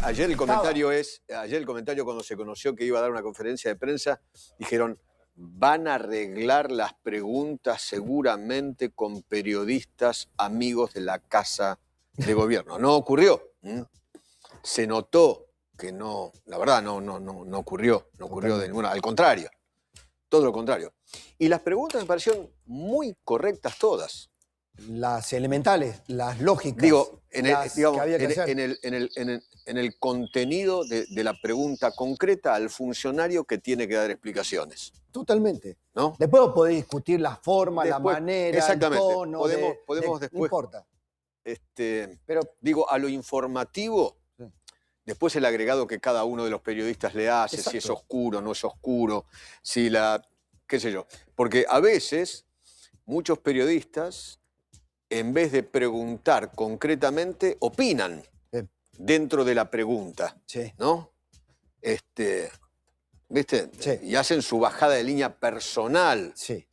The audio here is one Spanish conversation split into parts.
ayer el comentario cuando se conoció que iba a dar una conferencia de prensa, dijeron, van a arreglar las preguntas seguramente con periodistas amigos de la Casa de Gobierno. No ocurrió. Se notó que no, la verdad no ocurrió de ninguna, al contrario, todo lo contrario. Y las preguntas me parecieron muy correctas todas. Las elementales, las lógicas. Digo, que había que hacer. en el contenido de la pregunta concreta al funcionario que tiene que dar explicaciones. Totalmente. ¿No? Después podés discutir la forma, la manera, exactamente. el tono. Podemos después. No importa. Pero digo, a lo informativo, sí. Después el agregado que cada uno de los periodistas le hace, exacto. Si es oscuro, no es oscuro, si qué sé yo. Porque a veces muchos periodistas, en vez de preguntar concretamente, opinan dentro de la pregunta, sí. ¿No? ¿Viste? Sí. Y hacen su bajada de línea personal. Sí.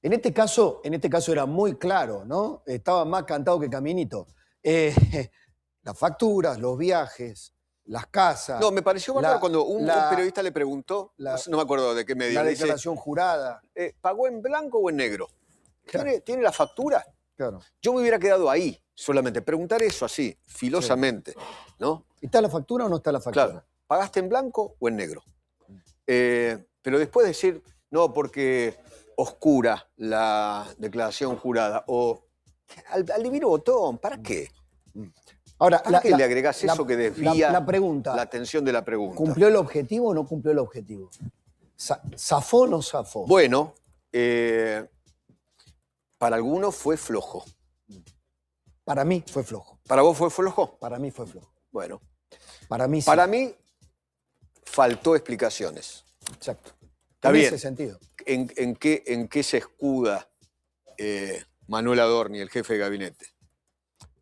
En este caso era muy claro, ¿no? Estaba más cantado que caminito. Las facturas, los viajes, las casas. No, me pareció bárbaro cuando un periodista le preguntó, no me acuerdo de qué medio. La declaración jurada. ¿Pagó en blanco o en negro? Claro. ¿Tiene la factura? Claro. Yo me hubiera quedado ahí, solamente. Preguntar eso así, filosamente, sí. ¿No? ¿Está la factura o no está la factura? Claro. ¿Pagaste en blanco o en negro? Pero después decir, no, porque oscura la declaración jurada, o al divino botón, ¿para qué? Ahora, ¿Para qué le agregás eso que desvía la atención de la pregunta? ¿Cumplió el objetivo o no cumplió el objetivo? ¿Zafó o no zafó? Bueno, para algunos fue flojo. Para mí fue flojo. ¿Para vos fue flojo? Para mí fue flojo. Bueno. Para mí sí. Para mí faltó explicaciones. Exacto. Está bien. En ese sentido. ¿En qué se escuda Manuel Adorni, el jefe de gabinete?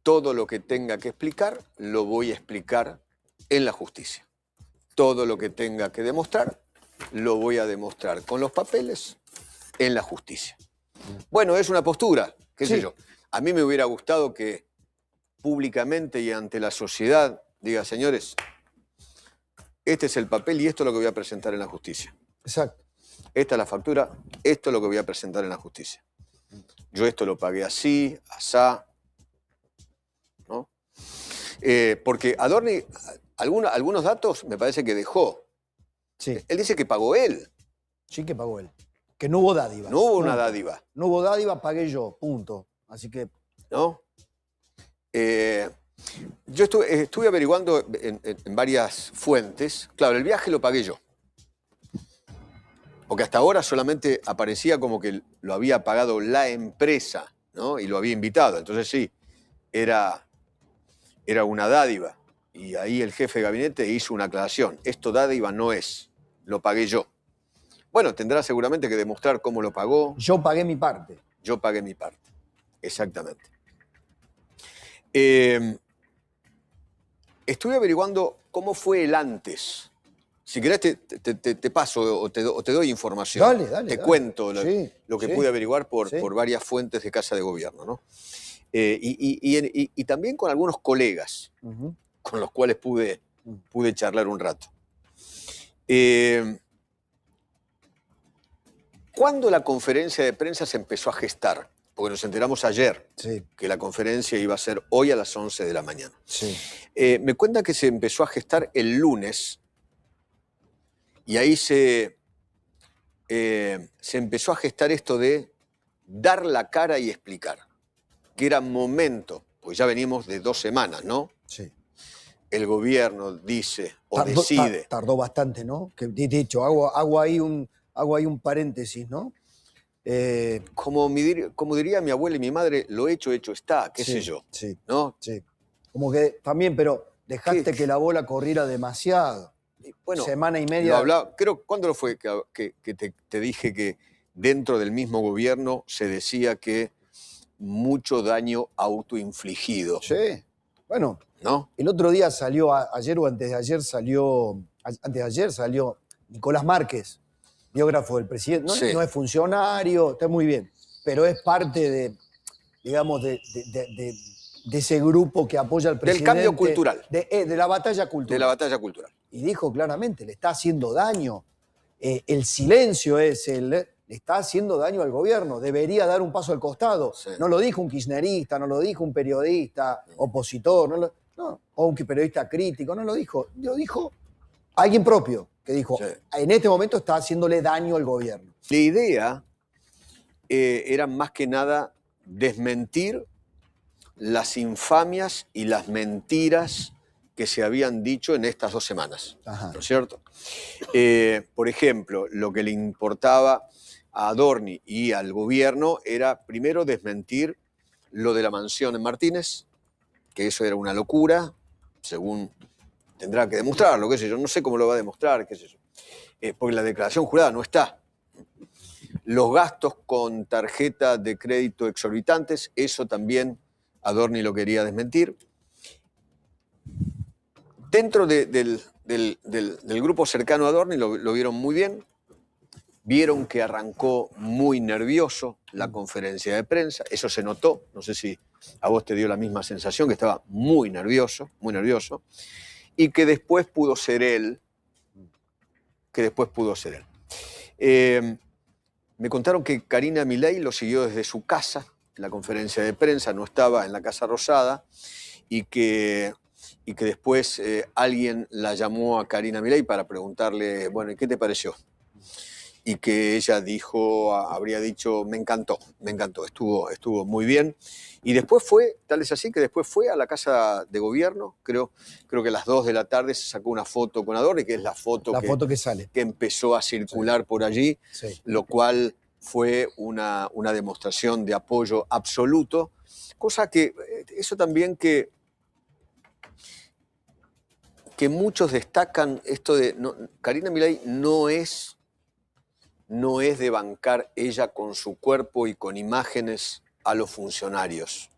Todo lo que tenga que explicar, lo voy a explicar en la justicia. Todo lo que tenga que demostrar, lo voy a demostrar con los papeles en la justicia. Bueno, es una postura, qué sé yo. A mí me hubiera gustado que públicamente y ante la sociedad diga, señores, este es el papel y esto es lo que voy a presentar en la justicia. Exacto. Esta es la factura, esto es lo que voy a presentar en la justicia. Yo esto lo pagué así, asá, ¿no? Porque Adorni, algunos datos me parece que dejó. Sí. Él dice que pagó él. Sí que pagó él. Que no hubo dádiva. No hubo una dádiva. No hubo dádiva, pagué yo, punto. Así que... ¿No? Yo estuve averiguando en varias fuentes. Claro, el viaje lo pagué yo. Porque hasta ahora solamente aparecía como que lo había pagado la empresa, ¿no? Y lo había invitado. Entonces sí, era una dádiva. Y ahí el jefe de gabinete hizo una aclaración. Esto dádiva no es, lo pagué yo. Bueno, tendrá seguramente que demostrar cómo lo pagó. Yo pagué mi parte. Yo pagué mi parte, exactamente. Estuve averiguando cómo fue el antes. Si querés te paso o te doy información. Dale. Cuento lo que pude averiguar por varias fuentes de Casa de Gobierno, ¿no? Y también con algunos colegas con los cuales pude charlar un rato. ¿Cuándo la conferencia de prensa se empezó a gestar? Porque nos enteramos ayer que la conferencia iba a ser hoy a las 11 de la mañana. Sí. Me cuentan que se empezó a gestar el lunes y ahí se empezó a gestar esto de dar la cara y explicar. Que era momento, pues ya venimos de 2 semanas, ¿no? Sí. El gobierno dice o decide. Tardó bastante, ¿no? Que, dicho, hago ahí un paréntesis, ¿no? Como diría mi abuela y mi madre, lo hecho está, qué sé yo. Sí, ¿no? Sí. Como que también, pero dejaste que la bola corriera demasiado. Bueno, semana y media. ¿Cuándo fue que te dije que dentro del mismo gobierno se decía que mucho daño autoinfligido? Sí. Bueno, ¿no? El otro día salió, ayer o antes de ayer salió Nicolás Márquez, biógrafo del presidente. No es funcionario, está muy bien, pero es parte de, digamos, de de ese grupo que apoya al presidente. Del cambio cultural. De la batalla cultural. De la batalla cultural. Y dijo claramente, le está haciendo daño. El silencio le está haciendo daño al gobierno. Debería dar un paso al costado. Sí. No lo dijo un kirchnerista, no lo dijo un periodista opositor, o un periodista crítico, no lo dijo. Lo dijo alguien propio, que dijo, sí, en este momento está haciéndole daño al gobierno. La idea era más que nada desmentir las infamias y las mentiras que se habían dicho en estas 2 semanas, Ajá. ¿no es cierto? Por ejemplo, lo que le importaba a Adorni y al gobierno era primero desmentir lo de la mansión en Martínez, que eso era una locura, según tendrá que demostrarlo, qué sé yo, no sé cómo lo va a demostrar, qué sé yo, porque la declaración jurada no está. Los gastos con tarjeta de crédito exorbitantes, eso también Adorni lo quería desmentir. Dentro del grupo cercano a Adorni lo vieron muy bien, vieron que arrancó muy nervioso la conferencia de prensa, eso se notó, no sé si a vos te dio la misma sensación, que estaba muy nervioso, y que después pudo ser él, me contaron que Karina Milei lo siguió desde su casa, la conferencia de prensa, no estaba en la Casa Rosada, y que después alguien la llamó a Karina Milei para preguntarle, bueno, ¿y qué te pareció? Y que ella habría dicho, me encantó, estuvo muy bien. Y después tal es así, que después fue a la Casa de Gobierno, creo que a las 2 de la tarde se sacó una foto con Adorni, que es la foto que sale, que empezó a circular por allí, lo cual fue una demostración de apoyo absoluto, cosa que, eso también que muchos destacan, esto de, Karina Milei no es de bancar ella con su cuerpo y con imágenes a los funcionarios.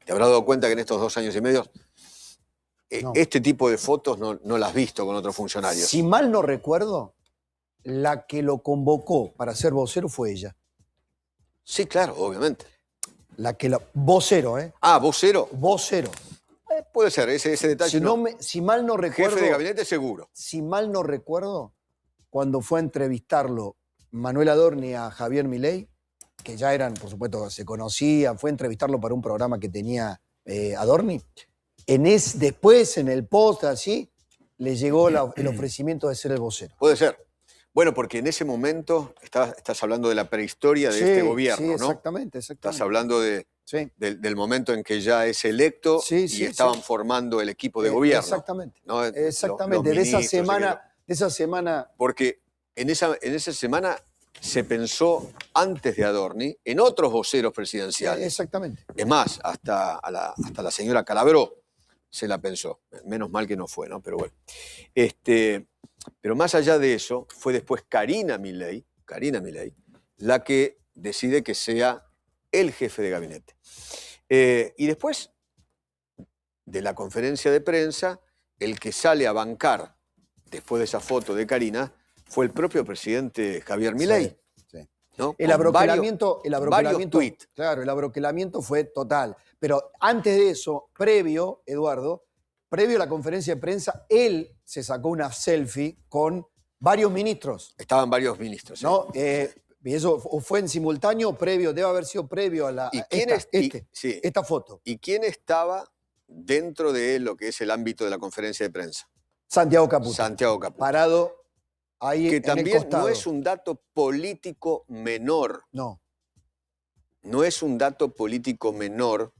Te habrás dado cuenta que en estos 2 años y medio este tipo de fotos no las has visto con otros funcionarios. Si mal no recuerdo, la que lo convocó para ser vocero fue ella. Sí, claro, obviamente. Vocero, ¿eh? Ah, ¿vocero? Vocero. Puede ser, ese detalle si mal no recuerdo... Jefe de gabinete seguro. Si mal no recuerdo, cuando fue a entrevistarlo Manuel Adorni a Javier Milei, que ya eran, por supuesto, se conocían, fue a entrevistarlo para un programa que tenía Adorni, después, en el post, así, le llegó el ofrecimiento de ser el vocero. Puede ser. Bueno, porque en ese momento estás hablando de la prehistoria de este gobierno, ¿no? Exactamente. Estás hablando del momento en que ya es electo y estaban formando el equipo de gobierno. Exactamente. ¿no? Exactamente. Los de esa semana. Porque en esa semana se pensó, antes de Adorni, en otros voceros presidenciales. Exactamente. Es más, hasta la señora Calabró se la pensó. Menos mal que no fue, ¿no? Pero bueno. Pero más allá de eso, fue después Karina Milei, la que decide que sea el jefe de gabinete. Y después de la conferencia de prensa, el que sale a bancar, después de esa foto de Karina, fue el propio presidente Javier Milei. Sí. ¿no? El abroquelamiento, varios tweets. Claro, el abroquelamiento fue total. Pero antes de eso, previo a la conferencia de prensa, él se sacó una selfie con varios ministros. Estaban varios ministros. ¿sí? ¿No? Y eso fue en simultáneo, debe haber sido previo a esta foto. ¿Y quién estaba dentro de lo que es el ámbito de la conferencia de prensa? Santiago Caputo. Parado ahí que en también el costado. No es un dato político menor. No. No es un dato político menor,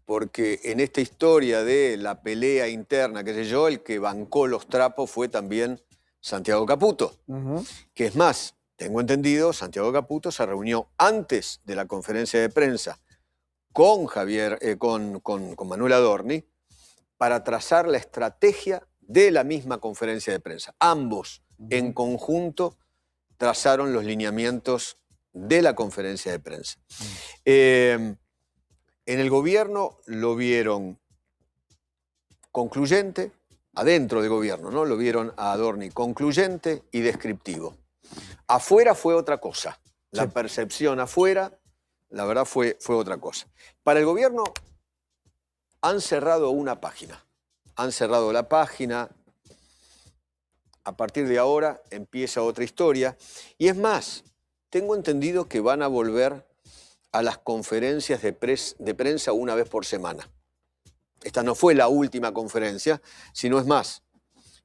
porque en esta historia de la pelea interna, qué sé yo, el que bancó los trapos fue también Santiago Caputo. Que es más, tengo entendido, Santiago Caputo se reunió antes de la conferencia de prensa con Manuel Adorni para trazar la estrategia de la misma conferencia de prensa. Ambos, en conjunto, trazaron los lineamientos de la conferencia de prensa. En el gobierno lo vieron concluyente, adentro del gobierno, ¿no? Lo vieron a Adorni concluyente y descriptivo. Afuera fue otra cosa. La percepción afuera, la verdad, fue otra cosa. Para el gobierno, Han cerrado una página. Han cerrado la página. A partir de ahora empieza otra historia. Y es más, tengo entendido que van a volver a las conferencias de prensa una vez por semana. Esta no fue la última conferencia, sino es más,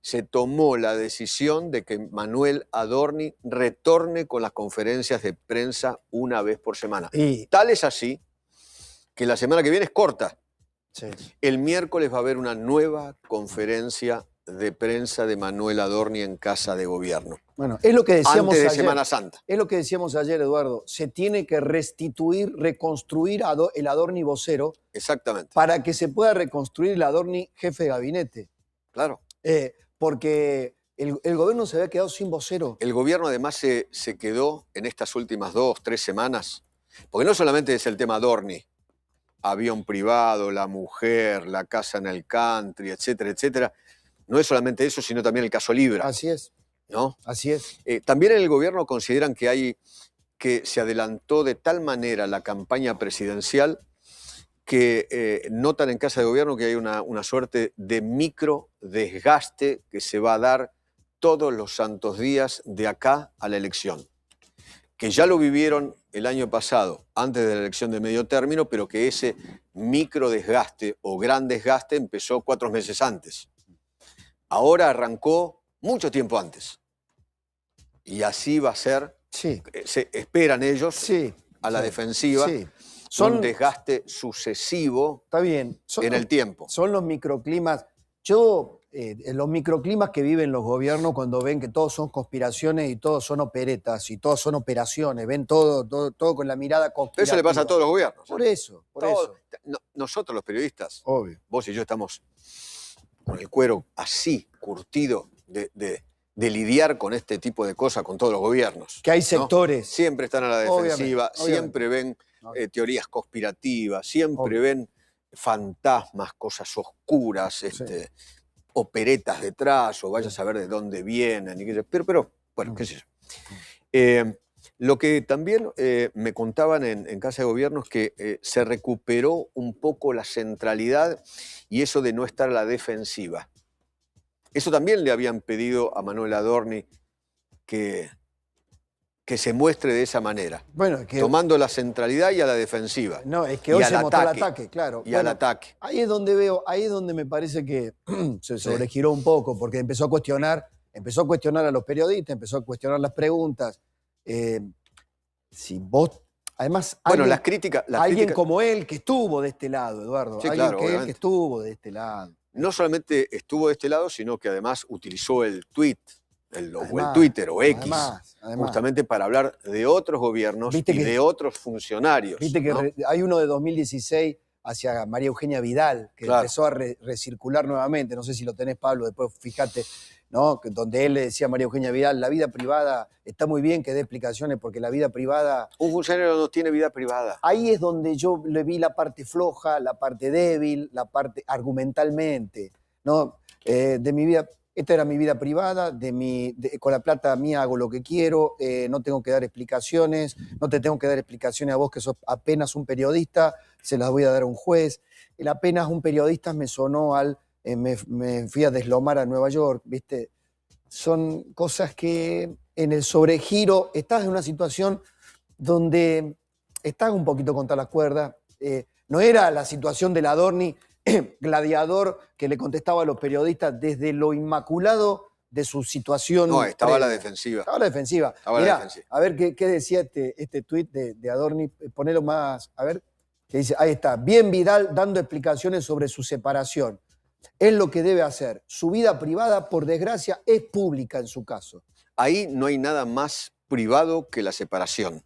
se tomó la decisión de que Manuel Adorni retorne con las conferencias de prensa una vez por semana. Y Tal es así que la semana que viene es corta. sí. El miércoles va a haber una nueva conferencia de prensa de Manuel Adorni en Casa de Gobierno. Bueno, es lo que decíamos Antes de ayer. Semana Santa. Es lo que decíamos ayer, Eduardo. Se tiene que restituir, reconstruir el Adorni vocero Exactamente. para que se pueda reconstruir el Adorni jefe de gabinete. Claro. Porque el gobierno se había quedado sin vocero. El gobierno además se quedó en estas últimas 2, 3 semanas, porque no solamente es el tema Adorni, avión privado, la mujer, la casa en el country, etcétera, etcétera. No es solamente eso, sino también el caso Libra, Así es, ¿no? así es. También en el gobierno consideran que se adelantó de tal manera la campaña presidencial que notan en Casa de Gobierno que hay una suerte de micro desgaste que se va a dar todos los santos días de acá a la elección. Que ya lo vivieron el año pasado, antes de la elección de medio término, pero que ese micro desgaste o gran desgaste empezó 4 meses antes. Ahora arrancó mucho tiempo antes. Y así va a ser, Sí, se esperan ellos, sí. a la sí, defensiva, sí. un desgaste sucesivo Está bien. en el tiempo. Son los microclimas. Los microclimas que viven los gobiernos cuando ven que todos son conspiraciones y todos son operetas y todos son operaciones, ven todo con la mirada conspirativa. Eso le pasa a todos los gobiernos. Por eso. Nosotros los periodistas, Obvio. vos y yo estamos con el cuero así, curtido de lidiar con este tipo de cosas con todos los gobiernos. Que hay ¿no? sectores. Siempre están a la defensiva, Obviamente. siempre ven teorías conspirativas, siempre ven fantasmas, cosas oscuras, operetas detrás, o vaya a saber de dónde vienen. Pero bueno, qué sé yo. Lo que también me contaban en Casa de Gobierno es que se recuperó un poco la centralidad y eso de no estar a la defensiva. Eso también le habían pedido a Manuel Adorni que se muestre de esa manera, Bueno, tomando la centralidad y a la defensiva. No, es que hoy se mostró el ataque, claro. Y al ataque. Ahí es donde me parece que se sobregiró un poco, porque empezó a cuestionar a los periodistas, empezó a cuestionar las preguntas. Si vos, además, Bueno, alguien como él que estuvo de este lado, Eduardo, Sí, alguien claro, que obviamente. estuvo de este lado. No solamente estuvo de este lado, sino que además utilizó el tweet, o el Además, Twitter o X, además. justamente para hablar de otros gobiernos y de otros funcionarios. Viste que ¿no? hay uno de 2016 hacia María Eugenia Vidal, que Claro. empezó a recircular nuevamente, no sé si lo tenés, Pablo, después fíjate, ¿no? Donde él le decía a María Eugenia Vidal, la vida privada, está muy bien que dé explicaciones porque la vida privada... Un funcionario no tiene vida privada. Ahí es donde yo le vi la parte floja, la parte débil, la parte argumentalmente, ¿no? De mi vida, esta era mi vida privada, con la plata mía hago lo que quiero, no tengo que dar explicaciones, no te tengo que dar explicaciones a vos que sos apenas un periodista, se las voy a dar a un juez. El apenas un periodista me sonó me fui a deslomar a Nueva York, ¿viste? Son cosas que en el sobregiro estás en una situación donde estás un poquito contra las cuerdas. No era la situación del Adorni gladiador que le contestaba a los periodistas desde lo inmaculado de su situación. No, estaba a la previa. defensiva. Estaba a la defensiva. Estaba a la Mirá, defensiva. a ver qué decía este tuit de Adorni. Ponelo más, a ver. Que dice, ahí está, bien Vidal dando explicaciones sobre su separación. Es lo que debe hacer. Su vida privada, por desgracia, es pública en su caso. Ahí no hay nada más privado que la separación,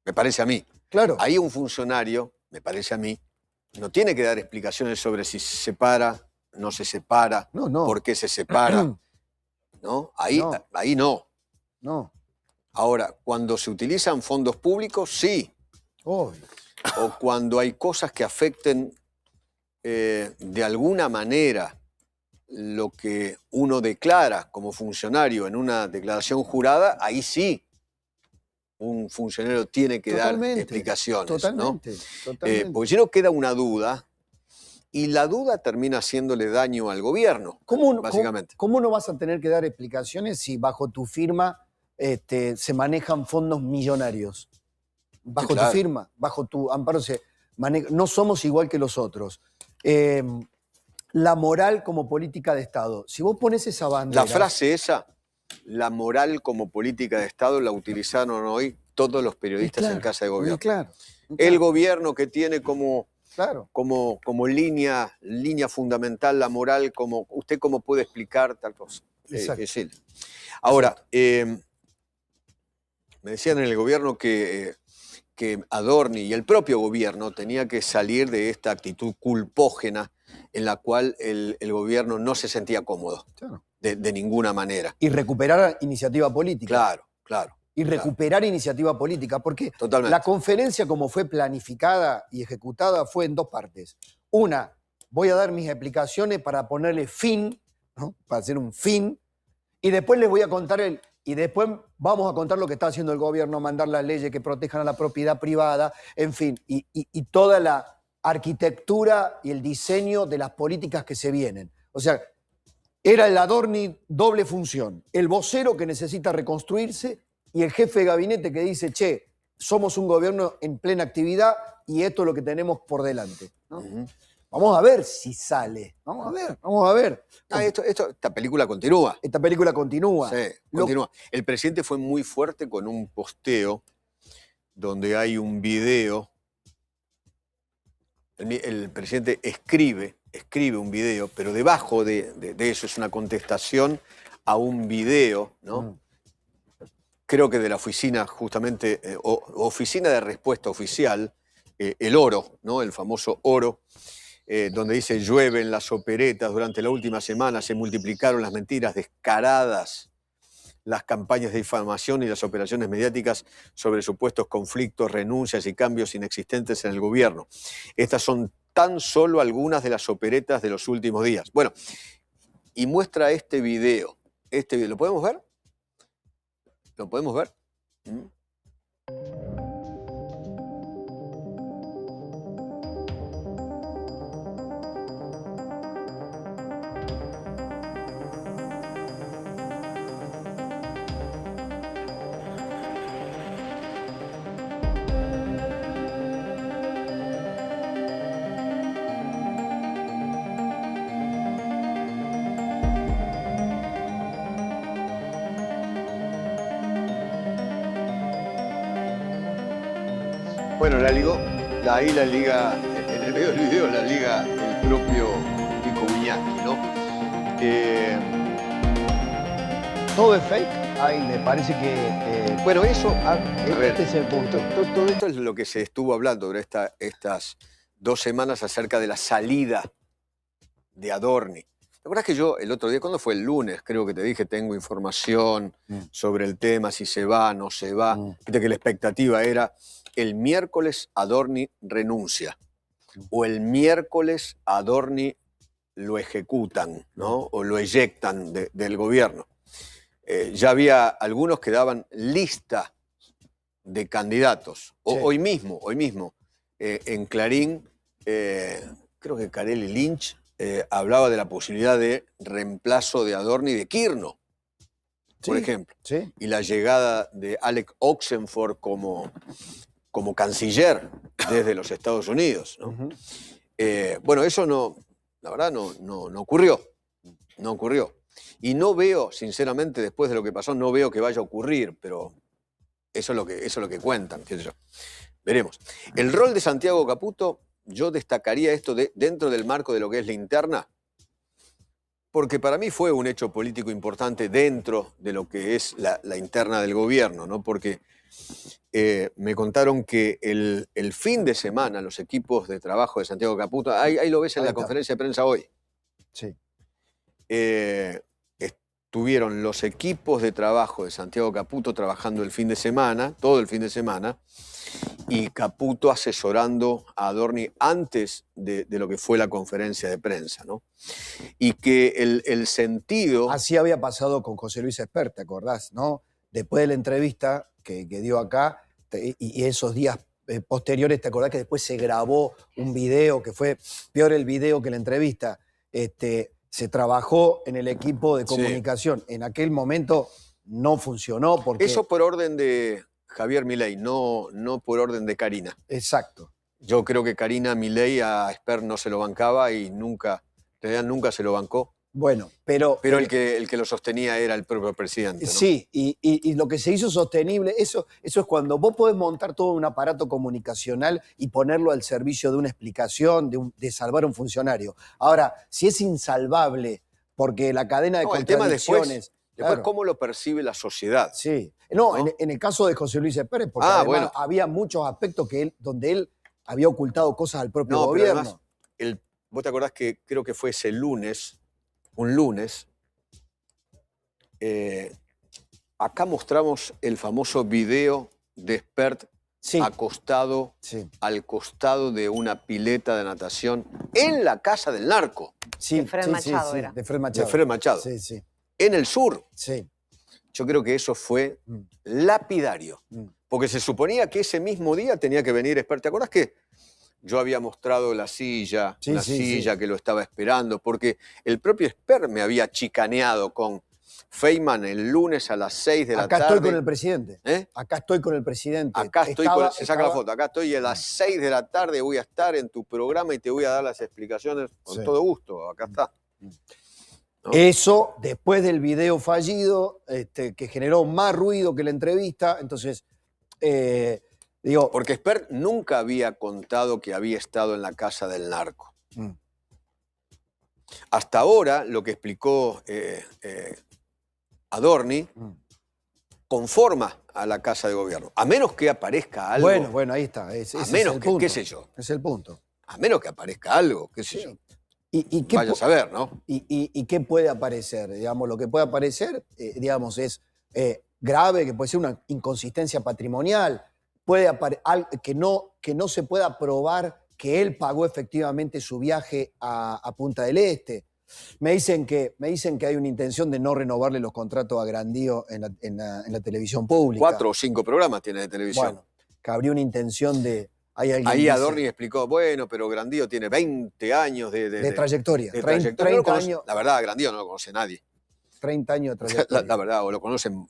me parece a mí. Claro. Ahí un funcionario, me parece a mí, no tiene que dar explicaciones sobre si se separa, no se separa, No. por qué se separa. ¿No? Ahí no. No. Ahora, cuando se utilizan fondos públicos, sí. Obvio. O cuando hay cosas que afecten de alguna manera lo que uno declara como funcionario en una declaración jurada, ahí sí un funcionario tiene que dar explicaciones. Totalmente. Porque si no queda una duda y la duda termina haciéndole daño al gobierno, básicamente. ¿Cómo no vas a tener que dar explicaciones si bajo tu firma se manejan fondos millonarios? Bajo tu firma, bajo tu amparo no somos igual que los otros. La moral como política de Estado. Si vos pones esa bandera... La frase esa, la moral como política de Estado, la utilizaron hoy todos los periodistas en Casa de Gobierno. Claro. El gobierno que tiene como línea fundamental la moral, ¿usted cómo puede explicar tal cosa? Es él. Ahora, me decían en el gobierno que Adorni y el propio gobierno tenía que salir de esta actitud culpógena en la cual el gobierno no se sentía cómodo, de ninguna manera. Y recuperar iniciativa política. Claro. Y recuperar iniciativa política, porque Totalmente. La conferencia como fue planificada y ejecutada fue en dos partes. Una, voy a dar mis explicaciones para ponerle fin, ¿no? Para hacer un fin, y después les voy a contar y después vamos a contar lo que está haciendo el gobierno, mandar las leyes que protejan a la propiedad privada, en fin, y toda la arquitectura y el diseño de las políticas que se vienen. O sea, era el Adorni doble función, el vocero que necesita reconstruirse y el jefe de gabinete que dice, che, somos un gobierno en plena actividad y esto es lo que tenemos por delante, ¿no? Vamos a ver si sale. Vamos a ver. Esta película continúa. Esta película continúa. Sí, continúa. El presidente fue muy fuerte con un posteo donde hay un video. El presidente escribe un video, pero debajo de eso es una contestación a un video, ¿no? Creo que de la oficina, justamente, Oficina de Respuesta Oficial, el Oro, ¿no? El famoso Oro, donde dice: llueven las operetas, durante la última semana se multiplicaron las mentiras descaradas, las campañas de difamación y las operaciones mediáticas sobre supuestos conflictos, renuncias y cambios inexistentes en el gobierno. Estas son tan solo algunas de las operetas de los últimos días. Bueno, y muestra este video. ¿Lo podemos ver? ¿Lo podemos ver? Bueno, ahí la liga, en el medio del video la liga el propio Nico Viñaki, ¿no? ¿Todo es fake? Ay, me parece que... bueno, eso... este es el punto. Todo esto es lo que se estuvo hablando durante estas 2 semanas acerca de la salida de Adorni. ¿Te acuerdas que yo el otro día, cuando fue el lunes, creo que te dije, tengo información sobre el tema, si se va, no se va? Viste que la expectativa era: el miércoles Adorni renuncia, o el miércoles Adorni lo ejecutan, ¿no? O lo eyectan del gobierno. Ya había algunos que daban lista de candidatos. Sí. Hoy mismo, en Clarín, creo que Carelli Lynch hablaba de la posibilidad de reemplazo de Adorni de Kirchner, por ejemplo. Sí. Y la llegada de Alex Oxenford como canciller desde los Estados Unidos, ¿no? Bueno, eso la verdad no ocurrió. No ocurrió. Y no veo, sinceramente, después de lo que pasó, no veo que vaya a ocurrir, pero eso es lo que cuentan, qué sé yo. Veremos. El rol de Santiago Caputo, yo destacaría esto dentro del marco de lo que es la interna, porque para mí fue un hecho político importante dentro de lo que es la interna del gobierno, ¿no? Porque me contaron que el fin de semana los equipos de trabajo de Santiago Caputo, ahí lo ves en la conferencia de prensa hoy. Sí. Estuvieron los equipos de trabajo de Santiago Caputo trabajando el fin de semana, todo el fin de semana, y Caputo asesorando a Adorni antes de lo que fue la conferencia de prensa, ¿no? Y que el sentido... Así había pasado con José Luis Espert, ¿te acordás, no? Después de la entrevista que dio acá, y esos días posteriores, ¿te acordás que después se grabó un video que fue peor el video que la entrevista? Se trabajó en el equipo de comunicación. En aquel momento no funcionó porque... Eso por orden de Javier Milei, no por orden de Karina. Exacto. Yo creo que Karina Milei a Esper no se lo bancaba y nunca, en realidad nunca se lo bancó. Bueno, pero el que lo sostenía era el propio presidente, ¿no? Sí, y lo que se hizo sostenible, eso es cuando vos podés montar todo un aparato comunicacional y ponerlo al servicio de una explicación, de salvar a un funcionario. Ahora, si es insalvable, porque la cadena de contradicciones... El tema después cómo lo percibe la sociedad. Sí. No, ¿no? En el caso de José Luis Pérez, porque además había muchos aspectos donde él había ocultado cosas al propio gobierno. Pero además, vos te acordás que creo que fue ese lunes, un lunes, acá mostramos el famoso video de Espert acostado al costado de una pileta de natación en la casa del narco. Sí, de Fred Machado era. De Fred Machado. De Fred Machado. Sí, sí. En el sur. Sí. Yo creo que eso fue lapidario. Porque se suponía que ese mismo día tenía que venir Espert. ¿Te acordás que yo había mostrado la silla, que lo estaba esperando? Porque el propio Espert me había chicaneado con Feynman el lunes a las 6 de la tarde. Acá estoy con el presidente. Acá estoy con el presidente. Acá estoy, se saca la foto, acá estoy y a las 6 de la tarde voy a estar en tu programa y te voy a dar las explicaciones con todo gusto. Acá está. ¿No? Eso, después del video fallido, que generó más ruido que la entrevista, entonces, digo... Porque Espert nunca había contado que había estado en la casa del narco. Hasta ahora, lo que explicó Adorni conforma a la Casa de Gobierno. A menos que aparezca algo. Bueno, ahí está. A menos que, qué sé yo. Es el punto. A menos que aparezca algo, qué sé yo. Vaya a saber, ¿no? ¿Y qué puede aparecer? Digamos, lo que puede aparecer, digamos, es grave, que puede ser una inconsistencia patrimonial, puede que no se pueda probar que él pagó efectivamente su viaje a Punta del Este. Me dicen que hay una intención de no renovarle los contratos a Grandío en la televisión pública. 4 o 5 programas tiene de televisión. Bueno, que habría una intención de... Ahí Adorni explicó, bueno, pero Grandío tiene 20 años de trayectoria. De trayectoria. 30 años. La verdad, Grandío no lo conoce nadie. 30 años de trayectoria. La verdad, o lo conocen.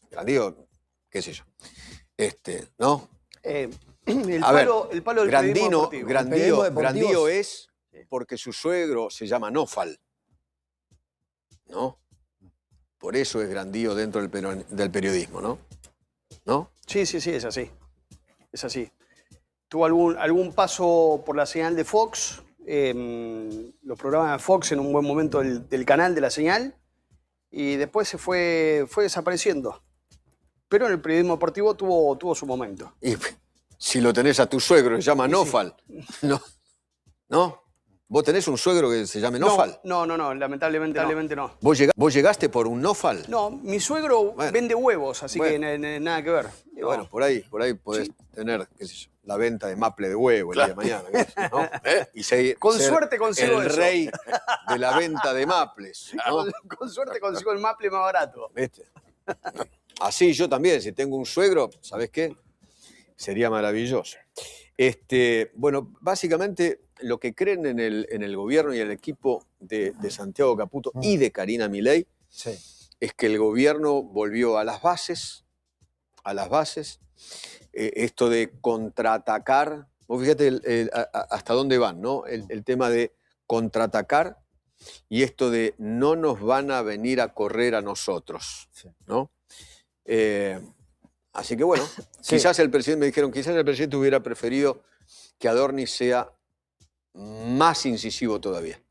Grandío, qué sé yo. ¿No? El palo del periodismo deportivo. Grandío es porque su suegro se llama Nófal. ¿No? Por eso es Grandío dentro del periodismo, ¿no? ¿No? Sí, es así. Es así. Tuvo algún paso por la señal de Fox, los programas de Fox en un buen momento del canal de la señal, y después se fue desapareciendo. Pero en el periodismo deportivo tuvo su momento. Y si lo tenés a tu suegro, se llama Nófal. Sí. ¿No? ¿Vos tenés un suegro que se llame Nófal? No, lamentablemente no. ¿Vos llegaste por un Nófal? No, mi suegro vende huevos, así que nada que ver. No. Bueno, por ahí podés tener, qué sé yo, la venta de maple de huevo el día de mañana. ¿No? Y con suerte consigo el rey de la venta de maples. ¿No? Con suerte consigo el maple más barato. ¿Viste? Así yo también, si tengo un suegro, ¿sabés qué? Sería maravilloso. Bueno, básicamente lo que creen en el gobierno y el equipo de Santiago Caputo y de Karina Milei es que el gobierno volvió a las bases, esto de contraatacar, vos fíjate hasta dónde van, ¿no? El tema de contraatacar y esto de no nos van a venir a correr a nosotros, ¿no? Así que bueno, quizás el presidente hubiera preferido que Adorni sea más incisivo todavía.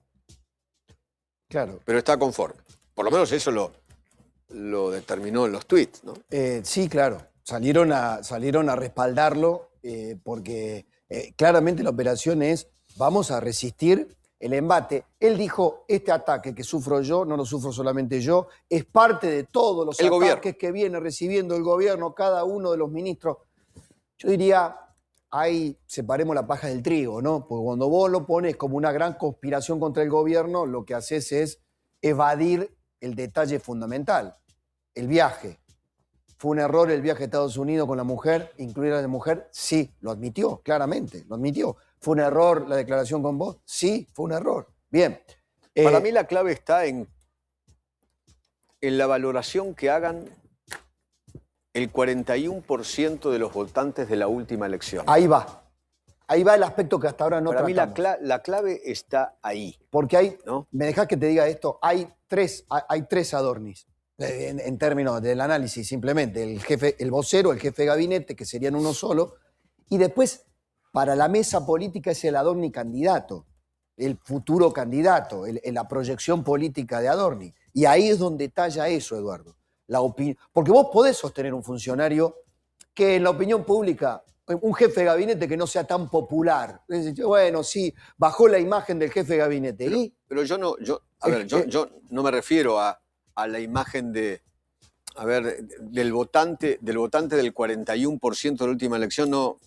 Claro. Pero está conforme. Por lo menos eso lo determinó en los tweets, ¿no? Sí, claro. Salieron a respaldarlo porque claramente la operación es vamos a resistir el embate. Él dijo, este ataque que sufro yo, no lo sufro solamente yo, es parte de todos los ataques que viene recibiendo el gobierno, cada uno de los ministros. Yo diría, ahí separemos la paja del trigo, ¿no? Porque cuando vos lo pones como una gran conspiración contra el gobierno, lo que haces es evadir el detalle fundamental, el viaje. ¿Fue un error el viaje a Estados Unidos con la mujer, incluir a la mujer? Sí, lo admitió, claramente, lo admitió. ¿Fue un error la declaración con vos? Sí, fue un error. Bien. Para mí la clave está en la valoración que hagan el 41% de los votantes de la última elección. Ahí va. Ahí va el aspecto que hasta ahora no Para tratamos. mí la clave está ahí. Porque hay, ¿no? me dejás que te diga esto, hay tres Adornis, en términos del análisis simplemente. El jefe, el vocero, el jefe de gabinete, que serían uno solo, y después, para la mesa política es el Adorni candidato, el futuro candidato, la proyección política de Adorni. Y ahí es donde talla eso, Eduardo. Porque vos podés sostener un funcionario que en la opinión pública, un jefe de gabinete que no sea tan popular. Bueno, sí, bajó la imagen del jefe de gabinete. Pero yo no me refiero a la imagen del votante del 41% de la última elección, no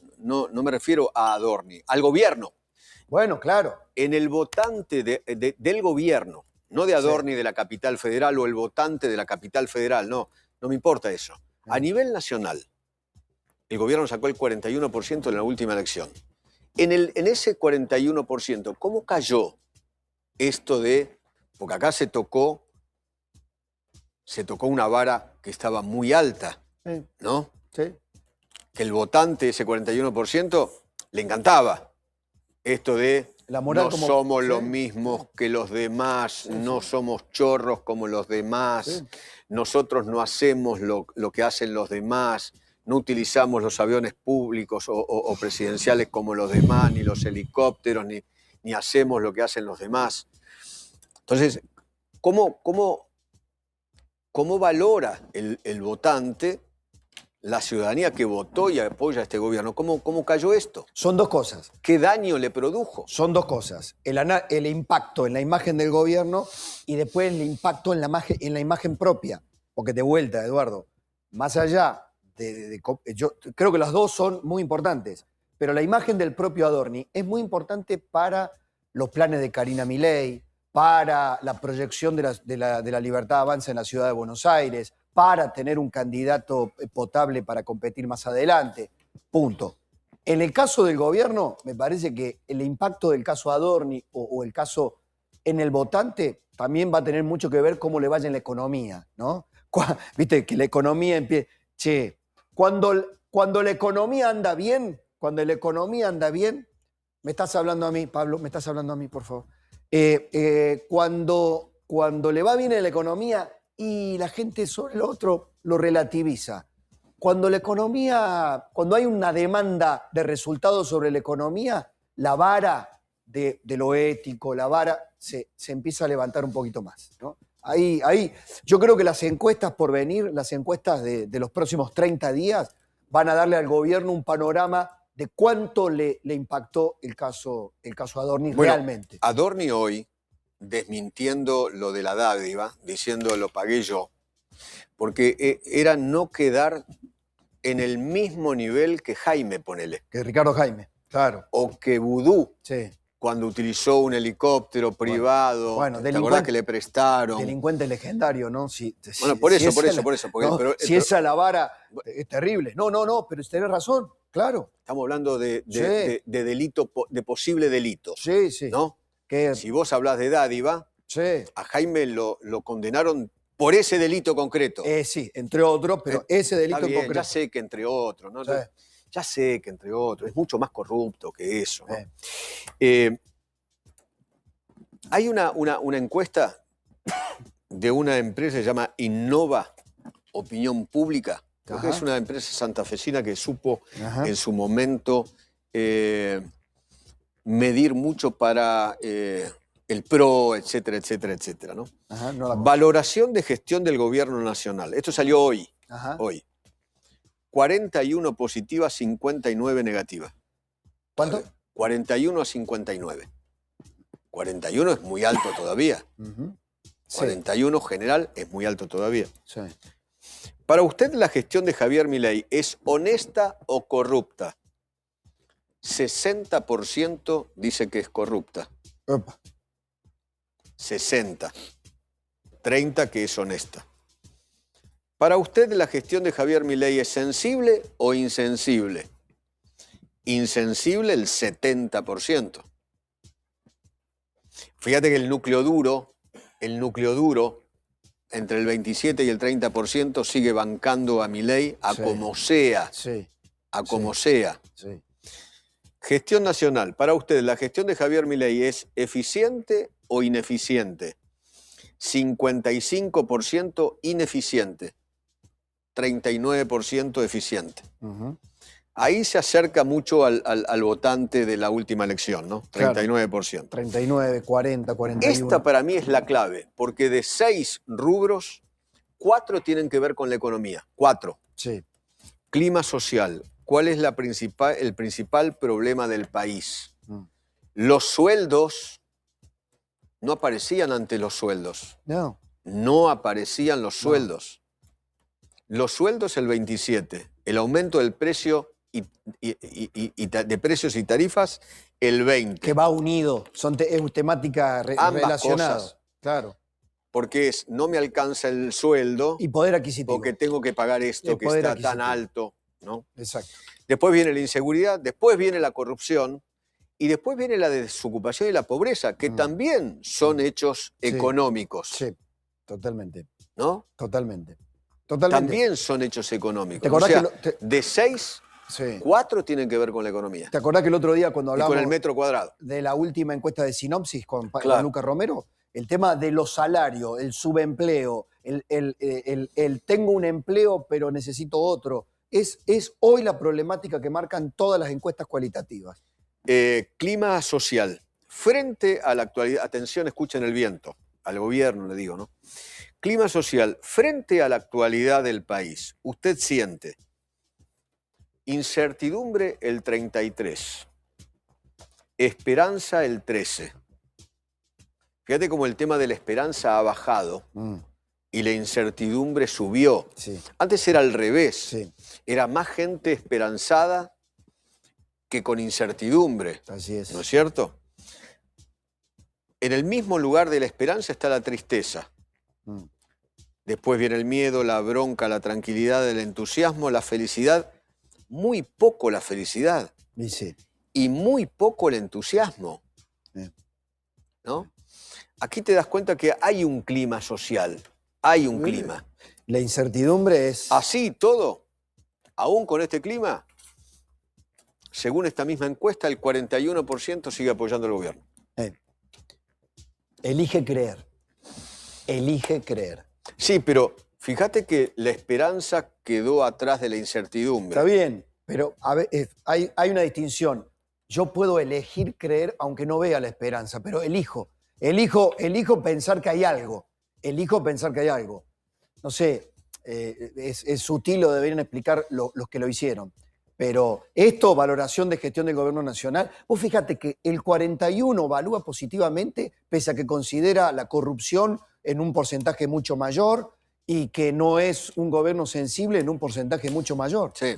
me refiero a Adorni, al gobierno. Bueno, claro. En el votante del gobierno, no de Adorni, sí, de la capital federal o el votante de la capital federal, no me importa eso. A nivel nacional, el gobierno sacó el 41% en la última elección. En ese 41%, ¿cómo cayó esto de...? Porque acá se tocó una vara que estaba muy alta, ¿no? Sí. Que el votante, ese 41%, le encantaba. Esto de la moral no somos los mismos que los demás, no somos chorros como los demás, nosotros no hacemos lo que hacen los demás, no utilizamos los aviones públicos o presidenciales como los demás, ni los helicópteros, ni hacemos lo que hacen los demás. Entonces, ¿cómo valora el votante la ciudadanía que votó y apoya a este gobierno? ¿Cómo cayó esto? Son dos cosas. ¿Qué daño le produjo? Son dos cosas. El impacto en la imagen del gobierno y después el impacto en la imagen propia. Porque de vuelta, Eduardo, más allá yo creo que las dos son muy importantes, pero la imagen del propio Adorni es muy importante para los planes de Karina Milei, para la proyección de la Libertad Avanza en la ciudad de Buenos Aires, para tener un candidato potable para competir más adelante. Punto. En el caso del gobierno, me parece que el impacto del caso Adorni o el caso en el votante también va a tener mucho que ver cómo le vaya en la economía, ¿no? Viste, que la economía empieza... Che, cuando la economía anda bien, me estás hablando a mí, Pablo, me estás hablando a mí, por favor. Cuando le va bien en la economía y la gente sobre lo otro lo relativiza. Cuando hay una demanda de resultados sobre la economía, la vara de lo ético, la vara se empieza a levantar un poquito más, ¿no? Ahí, yo creo que las encuestas por venir, las encuestas de los próximos 30 días, van a darle al gobierno un panorama de cuánto le impactó el caso Adorni realmente. Adorni hoy, desmintiendo lo de la dádiva, diciendo lo pagué yo, porque era no quedar en el mismo nivel que Jaime, ponele. Que Ricardo Jaime, claro. O que Vudú, sí, cuando utilizó un helicóptero privado. Bueno, ¿te acordás que le prestaron? Delincuente legendario, ¿no? Por eso. Si esa es la vara, es terrible. No, pero tenés razón, claro. Estamos hablando de delito, de posible delito. Sí. ¿No? Si vos hablás de dádiva, a Jaime lo condenaron por ese delito concreto. Sí, entre otros, pero ese delito concreto. Ya sé que entre otros, ¿no? Sí. Ya sé que entre otros, es mucho más corrupto que eso, ¿no? Hay una encuesta de una empresa que se llama Innova Opinión Pública, porque es una empresa santafesina que supo en su momento medir mucho para el PRO, etcétera, ¿no? Valoración de gestión del gobierno nacional. Esto salió hoy. 41 positivas, 59 negativas. ¿Cuánto? 41 a 59. 41 es muy alto todavía. 41 general es muy alto todavía. Sí. Para usted, ¿la gestión de Javier Milei es honesta o corrupta? 60% dice que es corrupta. Opa. 60. 30 que es honesta. ¿Para usted la gestión de Javier Milei es sensible o insensible? Insensible el 70%. Fíjate que el núcleo duro, entre el 27 y el 30% sigue bancando a Milei a Sí. como sea, Sí, a como sea. sí. Gestión nacional. Para usted, ¿la gestión de Javier Milei es eficiente o ineficiente? 55% ineficiente, 39% eficiente. Ujú. Ahí se acerca mucho al votante de la última elección, ¿no? Claro. 39%. 39, 40, 41. Esta para mí es la clave, porque de 6 rubros, 4 tienen que ver con la economía. 4. Sí, Clima social. ¿Cuál es el principal problema del país? Mm. Los sueldos, no aparecían ante los sueldos. no, No aparecían los No. sueldos. Los sueldos el 27. El aumento del precio de precios y tarifas el 20. que va unido, es temática Ambas relacionada. cosas. Claro. Porque no me alcanza el sueldo Y poder adquisitivo. porque tengo que pagar esto El que poder está tan adquisitivo. alto, ¿no? Exacto. Después viene la inseguridad, después viene la corrupción y después viene la desocupación y la pobreza, que también son hechos Sí. económicos, Sí, totalmente. ¿no? Totalmente. Totalmente. También son hechos económicos. ¿Te acordás O sea, que de 6, Sí. 4 tienen que ver con la economía. ¿Te acordás que el otro día cuando Y hablamos con el metro cuadrado. de la última encuesta de Sinopsis con Claro. Lucas Romero, el tema de los salarios, el subempleo, el tengo un empleo pero necesito otro, es hoy la problemática que marcan todas las encuestas cualitativas. Clima social. Frente a la actualidad, atención, escuchen el viento, al gobierno le digo, ¿no? Clima social, frente a la actualidad del país, usted siente incertidumbre el 33, esperanza el 13. Fíjate cómo el tema de la esperanza ha bajado y la incertidumbre subió. Sí, Antes era al revés, sí, era más gente esperanzada que con incertidumbre, así es. ¿no es cierto? En el mismo lugar de la esperanza está la tristeza. Mm. Después viene el miedo, la bronca, la tranquilidad, el entusiasmo, la felicidad. Muy poco la felicidad Y sí, y muy poco el entusiasmo, ¿no? Aquí te das cuenta que hay un clima social, hay un clima. la incertidumbre es... Así todo, aún con este clima, según esta misma encuesta, el 41% sigue apoyando al gobierno. Elige creer. Elige creer. Sí, pero fíjate que la esperanza quedó atrás de la incertidumbre. Está bien, pero a ver, hay una distinción. Yo puedo elegir creer aunque no vea la esperanza, pero elijo pensar que hay algo. Elijo pensar que hay algo. No sé, es sutil, lo deberían explicar los que lo hicieron. Pero esto, valoración de gestión del gobierno nacional, vos fíjate que el 41 evalúa positivamente, pese a que considera la corrupción en un porcentaje mucho mayor y que no es un gobierno sensible en un porcentaje mucho mayor. Sí.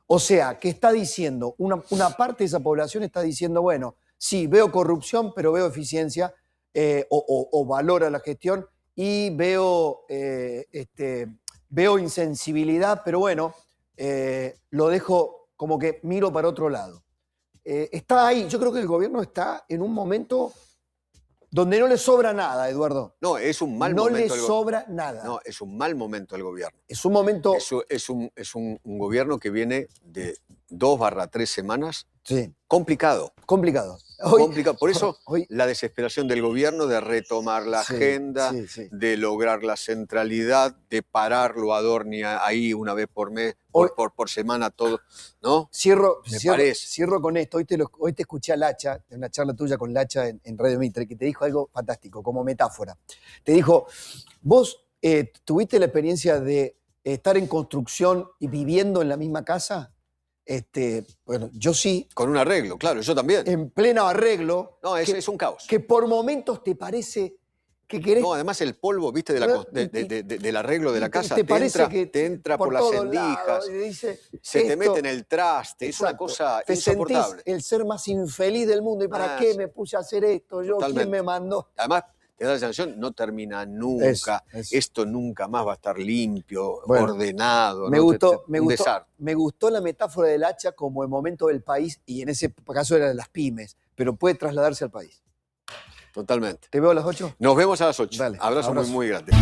O sea, que está diciendo, una parte de esa población está diciendo, bueno, sí, veo corrupción, pero veo eficiencia o valora la gestión y veo insensibilidad, pero bueno, lo dejo como que miro para otro lado. Está ahí, yo creo que el gobierno está en un momento donde no le sobra nada, Eduardo. No, es un mal No momento. le sobra nada. No, es un mal momento el gobierno. Es un momento... Es un gobierno que viene de 2-3 semanas Sí, complicado. complicado. Complicado. Por eso hoy- la desesperación del gobierno de retomar la Sí, agenda, sí. de lograr la centralidad, de pararlo a Adorni ahí una vez por mes, Hoy- por semana, todo, ¿no? Cierro parece. cierro con esto. Hoy te escuché a Lacha, en una charla tuya con Lacha en Radio Mitre, que te dijo algo fantástico, como metáfora. Te dijo, vos tuviste la experiencia de estar en construcción y viviendo en la misma casa. Bueno, yo sí, Con un arreglo, claro, yo también. en pleno arreglo. No, es un caos. Que por momentos te parece que querés... No, además el polvo, viste, del arreglo de la casa, te parece que te entra por las todos endijas, lados, y dice, se te esto- mete en el traste, es una Exacto. cosa Te insoportable. sentís el ser más infeliz del mundo. ¿Y para qué Sí. me puse a hacer esto? ¿Quién Totalmente. me mandó? Además, te da la sensación, no termina nunca, Eso. esto nunca más va a estar limpio, Bueno, ordenado. Me ¿no? gustó, Un desastre. me gustó la metáfora del hacha como el momento del país, y en ese caso eran las pymes, pero puede trasladarse al país. Totalmente. ¿Te veo a las 8? Nos vemos a las 8. Dale, Abrazo, abrazo. muy, muy grande.